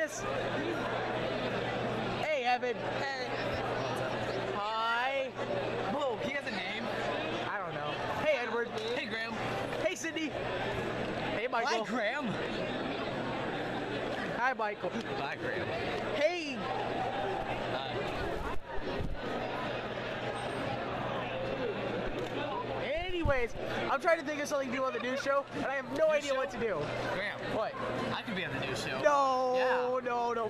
Chris. Hey, Evan. Hey. Hi. Whoa, he has a name. I don't know. Hey, Edward. Hey, Graham. Hey, Sydney. Hey, Michael. Hi, Graham. Hi, Michael. Bye, Graham. Hey. Anyways, I'm trying to think of something to do on the news show, and I have no idea what to do. Graham. What? I could be on the news show. No.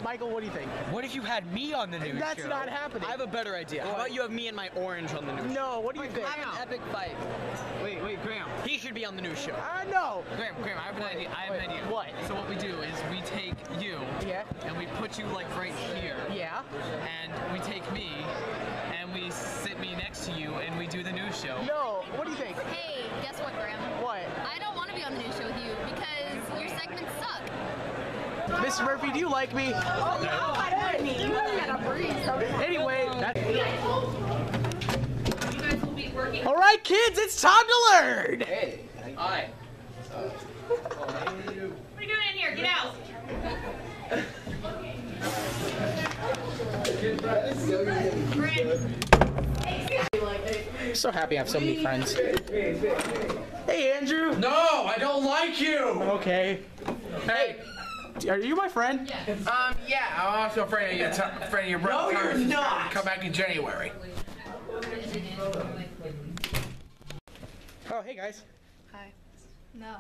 Michael, what do you think? What if you had me on the news show? That's not happening. I have a better idea. How about you have me and my orange on the news show? No, what do you think? Have an epic fight. Wait, Graham. He should be on the news show. No. Graham, I have an idea. I have an idea. What? So what we do is we take you, Yeah. and we put you like right here, Yeah. and we take me, and we sit me next to you, and we do the news show. No, what do you think? Hey, guess what, Graham? What? I don't want to be on the news show with you because your segments suck. Mr. Murphy, do you like me? Oh, no, I don't need you. Anyway, You guys will be working. all right, kids, it's time to learn. Hey. Hi. What are you doing in here? Get out. I'm so happy I have so many friends. Hey, Andrew. No, I don't like you. Okay. Hey, are you my friend? Yeah, I'm also afraid of your brother. No, you're not. Come back in January. Oh, hey guys. Hi. No.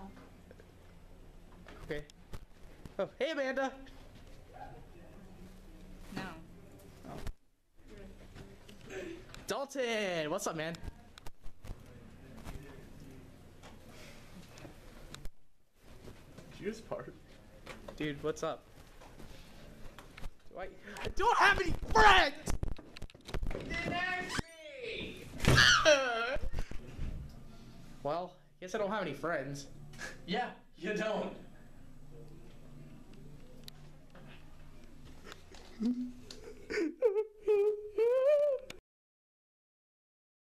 Okay. Oh, hey Amanda. No. Dalton, what's up, man? Juice part. Dude, what's up? I don't have any friends! Well, guess I don't have any friends. Yeah, you don't.